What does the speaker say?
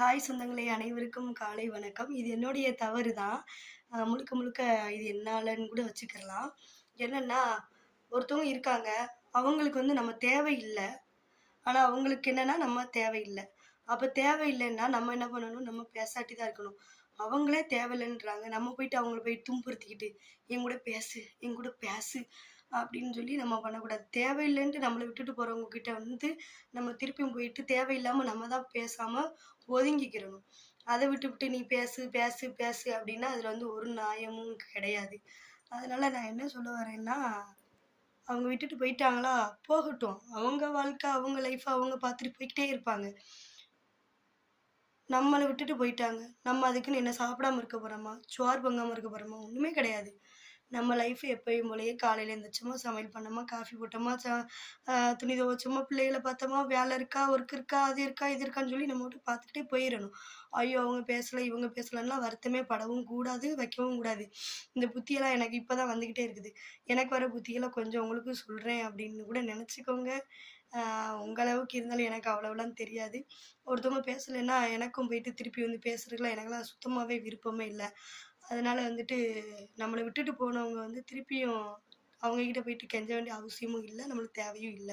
Hi சொந்தங்களே அனைவருக்கும் காலை வணக்கம். இது என்னுடைய தவறு தான். முழுக்க முழுக்க இது என்னாலன்னு கூட வச்சுக்கலாம். என்னன்னா, ஒருத்தவங்க இருக்காங்க. அவங்களுக்கு வந்து நம்ம தேவையில்ல. ஆனா, அவங்களுக்கு என்னன்னா நம்ம தேவையில்ல. அப்ப தேவையில்லைன்னா நம்ம என்ன பண்ணணும்? நம்ம பேசாட்டி தான் இருக்கணும். அவங்களே தேவையில்லன்றாங்க. நம்ம போயிட்டு அவங்கள போய் துன்புறுத்திக்கிட்டு, "என் கூட பேசு, என் கூட பேசு" அப்படின்னு சொல்லி நம்ம பண்ணக்கூடாது. தேவையில்லன்ட்டு நம்மள விட்டுட்டு போறவங்க கிட்ட வந்து நம்ம திருப்பியும் போயிட்டு தேவையில்லாம நம்ம தான் பேசாம ஒதுங்கிக்கிறணும். அத விட்டுப்புட்டு "நீ பேசு, பேசு, பேசு" அப்படின்னா அதுல வந்து ஒரு நியாயமும் கிடையாது. அதனால நான் என்ன சொல்ல வரேன்னா அவங்க விட்டுட்டு போயிட்டாங்களா, போகட்டும். அவங்க வாழ்க்கை, அவங்க லைஃப அவங்க பார்த்துட்டு போய்க்கிட்டே இருப்பாங்க. நம்மள விட்டுட்டு போயிட்டாங்க. நம்ம அதுக்குன்னு என்ன சாப்பிடாம இருக்க போறோமா? சோறு பொங்காம இருக்க போறோமா? ஒண்ணுமே கிடையாது. நம்ம லைஃப் எப்பயும் போலயே காலையில எந்திரிச்சோமா, சமையல் பண்ணோமா, காஃபி போட்டோமா, துணி துவைச்சோமா, பிள்ளைகள பார்த்தோமா, வேலை இருக்கா, ஒர்க் இருக்கா, அது இருக்கா, இது இருக்கான்னு சொல்லி நம்ம மட்டும் பார்த்துக்கிட்டே போயிரணும். ஐயோ! அவங்க பேசல, இவங்க பேசலன்லாம் வருத்தமே படவும் கூடாது, வைக்கவும் கூடாது. இந்த புத்தியெல்லாம் எனக்கு இப்ப தான் வந்துகிட்டே இருக்குது. எனக்கு வர புத்திகள கொஞ்சம் உங்களுக்கும் சொல்றேன் அப்படின்னு கூட நெனச்சுக்கோங்க. அ உங்க அளவுக்கு இருந்தாலும் எனக்கு அவ்வளவுலாம் தெரியாது. ஒருத்தவங்க பேசலன்னா, எனக்கும் போயிட்டு திருப்பி வந்து பேசுறதுக்குலாம் எனக்கெல்லாம் சுத்தமாவே விருப்பமே இல்ல. அதனால வந்துட்டு நம்மள விட்டுட்டு போனவங்க வந்து திருப்பியும் அவங்க கிட்ட போயிட்டு கெஞ்ச வேண்டிய அவசியமும் இல்ல. நம்மளுக்கு தேவையும் இல்ல.